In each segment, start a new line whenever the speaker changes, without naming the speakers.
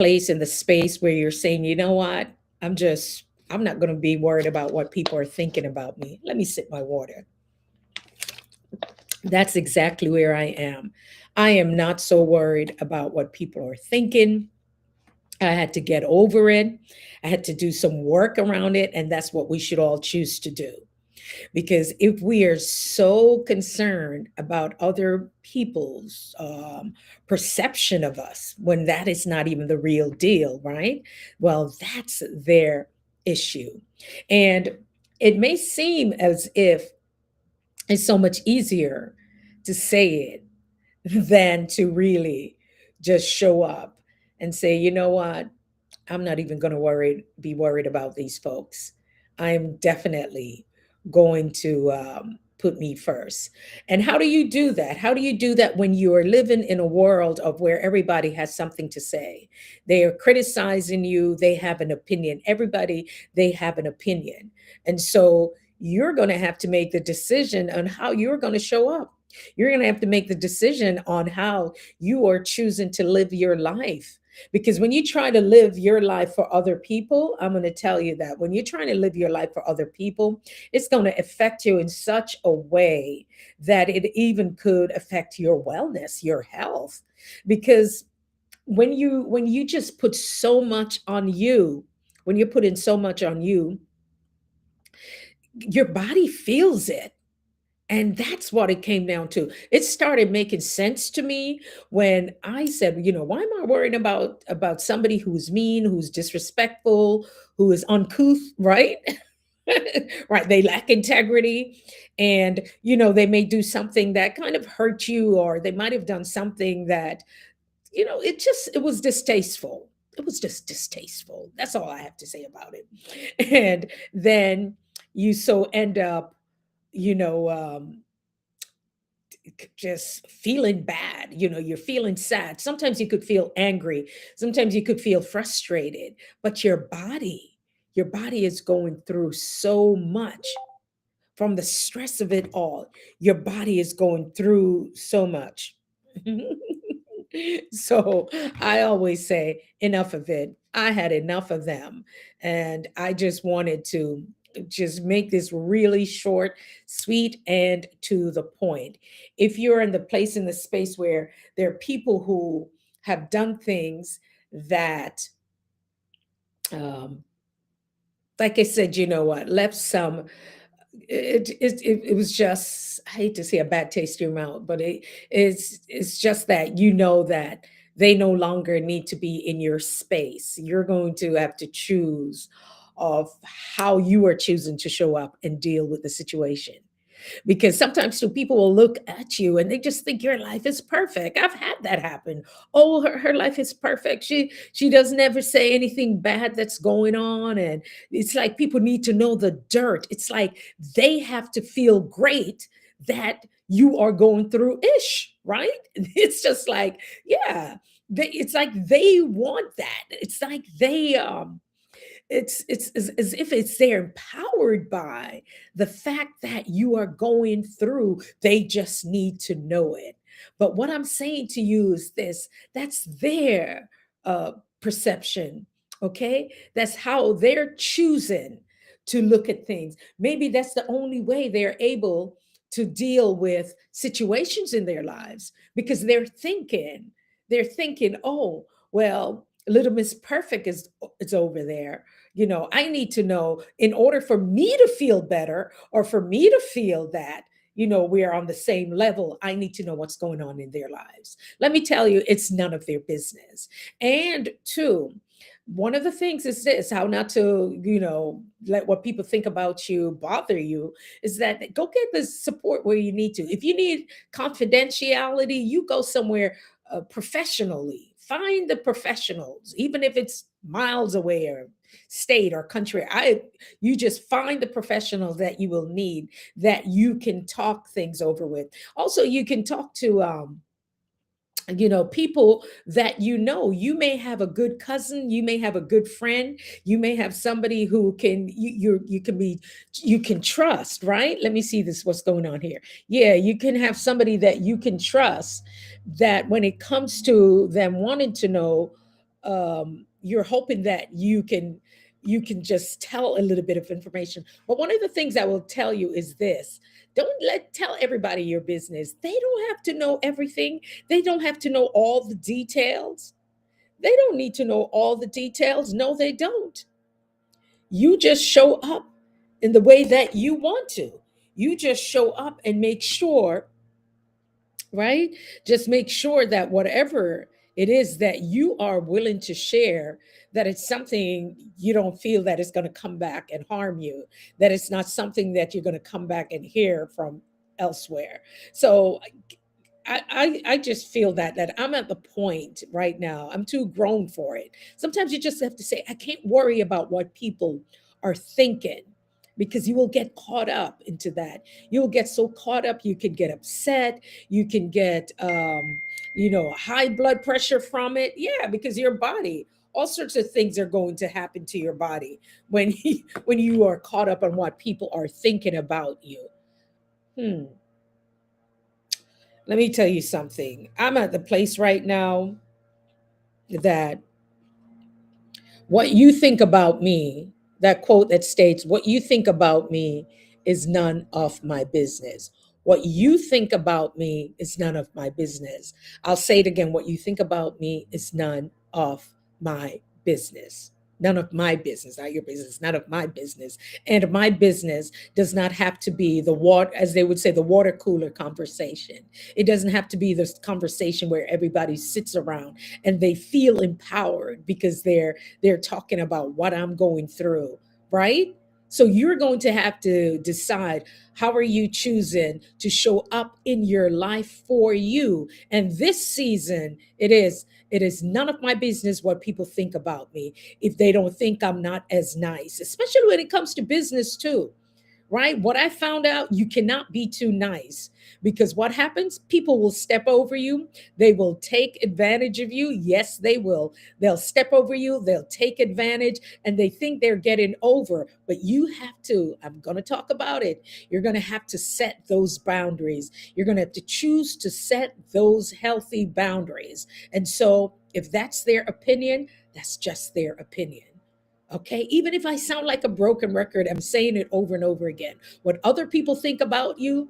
place in the space where you're saying, you know what, I'm not going to be worried about what people are thinking about me. Let me sip my water. That's exactly where I am. I am not so worried about what people are thinking. I had to get over it. I had to do some work around it. And that's what we should all choose to do. Because if we are so concerned about other people's perception of us, when that is not even the real deal, right? Well, that's their issue. And it may seem as if it's so much easier to say it than to really just show up and say, you know what, I'm not even going to be worried about these folks. I'm definitely going to put me first. And how do you do that? How do you do that when you are living in a world of where everybody has something to say? They are criticizing you. They have an opinion. Everybody, they have an opinion. And so you're going to have to make the decision on how you're going to show up. You're going to have to make the decision on how you are choosing to live your life. Because when you try to live your life for other people, I'm going to tell you that when you're trying to live your life for other people, it's going to affect you in such a way that it even could affect your wellness, your health. Because when you just put so much on you, when you put in so much on you, your body feels it. And that's what it came down to. It started making sense to me when I said, you know, why am I worrying about somebody who's mean, who's disrespectful, who is uncouth, right? Right, they lack integrity, and they may do something that kind of hurt you, or they might have done something that, it was distasteful. It was just distasteful. That's all I have to say about it. And then you so end up, you know, just feeling bad. You're feeling sad. Sometimes you could feel angry. Sometimes you could feel frustrated. But your body is going through so much from the stress of it all. Your body is going through so much. So I always say, enough of it. I had enough of them. And I just wanted to just make this really short, sweet, and to the point. If you're in the place in the space where there are people who have done things that, um, like I said, you know what, left some, it was just, I hate to say a bad taste in your mouth, but it's just that that they no longer need to be in your space. You're going to have to choose of how you are choosing to show up and deal with the situation. Because sometimes too, people will look at you and they just think your life is perfect. I've had that happen. Oh, her life is perfect. She doesn't ever say anything bad that's going on. And it's like people need to know the dirt. It's like they have to feel great that you are going through ish, right? It's just like, yeah, it's like they want that. It's like it's as if it's they're empowered by the fact that you are going through. They just need to know it. But what I'm saying to you is this: that's their uh perception. Okay, that's how they're choosing to look at things. Maybe that's the only way they're able to deal with situations in their lives, because they're thinking, oh, well, little Miss Perfect is over there. I need to know, in order for me to feel better, or for me to feel that we're on the same level, I need to know what's going on in their lives. Let me tell you, it's none of their business. And two, one of the things is this: how not to let what people think about you bother you, is that go get the support where you need to. If you need confidentiality, you go somewhere professionally. Find the professionals, even if it's miles away, or state or country. You just find the professionals that you will need, that you can talk things over with. Also, you can talk to people that you may have a good cousin, you may have a good friend, you may have somebody who you can trust, right? Let me see this, what's going on here. Yeah, you can have somebody that you can trust, that when it comes to them wanting to know you're hoping that you can just tell a little bit of information. But one of the things I will tell you is this: don't tell everybody your business. They don't have to know everything. They don't have to know all the details. They don't need to know all the details. No, they don't. You just show up in the way that you want to. You just show up and make sure, right? Just make sure that whatever it is that you are willing to share, that it's something you don't feel that is going to come back and harm you, that it's not something that you're going to come back and hear from elsewhere. So I just feel that I'm at the point right now. I'm too grown for it. Sometimes you just have to say, I can't worry about what people are thinking, because you will get caught up into that. You will get so caught up, you can get upset, you can get high blood pressure from it. Yeah, because your body, all sorts of things are going to happen to your body when when you are caught up on what people are thinking about you. Hmm. Let me tell you something. I'm at the place right now that what you think about me, that quote that states, what you think about me is none of my business. What you think about me is none of my business. I'll say it again. What you think about me is none of my business. None of my business, not your business, none of my business. And my business does not have to be the water, as they would say, the water cooler conversation. It doesn't have to be this conversation where everybody sits around and they feel empowered because they're talking about what I'm going through, right? So you're going to have to decide, how are you choosing to show up in your life for you? And this season, it is none of my business what people think about me if they don't think I'm not as nice, especially when it comes to business too, right? What I found out, you cannot be too nice, because what happens? People will step over you. They will take advantage of you. Yes, they will. They'll step over you. They'll take advantage, and they think they're getting over. But you have to, I'm going to talk about it. You're going to have to set those boundaries. You're going to have to choose to set those healthy boundaries. And so if that's their opinion, that's just their opinion. Okay, even if I sound like a broken record, I'm saying it over and over again. What other people think about you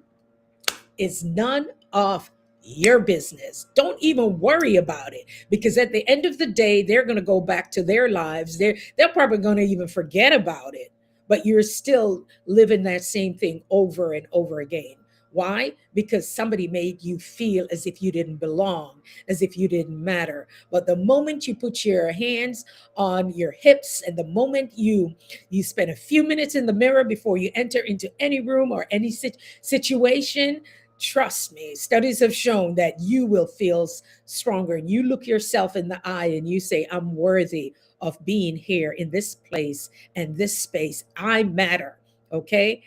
is none of your business. Don't even worry about it, because at the end of the day, they're going to go back to their lives. They're probably going to even forget about it, but you're still living that same thing over and over again. Why? Because somebody made you feel as if you didn't belong, as if you didn't matter. But the moment you put your hands on your hips, and the moment you spend a few minutes in the mirror before you enter into any room or any situation, trust me, studies have shown that you will feel stronger. And you look yourself in the eye and you say, I'm worthy of being here in this place and this space. I matter. Okay.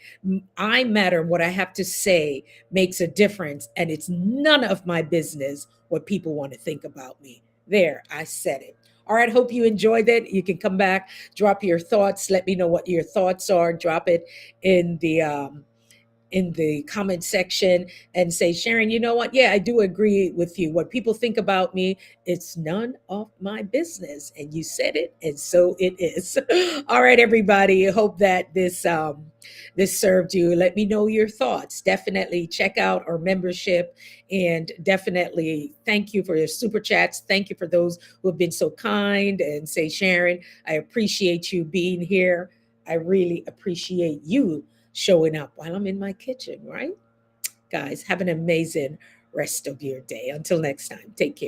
I matter. What I have to say makes a difference. And it's none of my business what people want to think about me. There, I said it. All right. Hope you enjoyed it. You can come back, drop your thoughts. Let me know what your thoughts are. Drop it in the comment section and say, Sharon, you know what? Yeah, I do agree with you. What people think about me, it's none of my business. And you said it, and so it is. All right, everybody. I hope that this served you. Let me know your thoughts. Definitely check out our membership, and definitely thank you for your super chats. Thank you for those who have been so kind and say, Sharon, I appreciate you being here. I really appreciate you showing up while I'm in my kitchen, right? Guys, have an amazing rest of your day. Until next time, take care.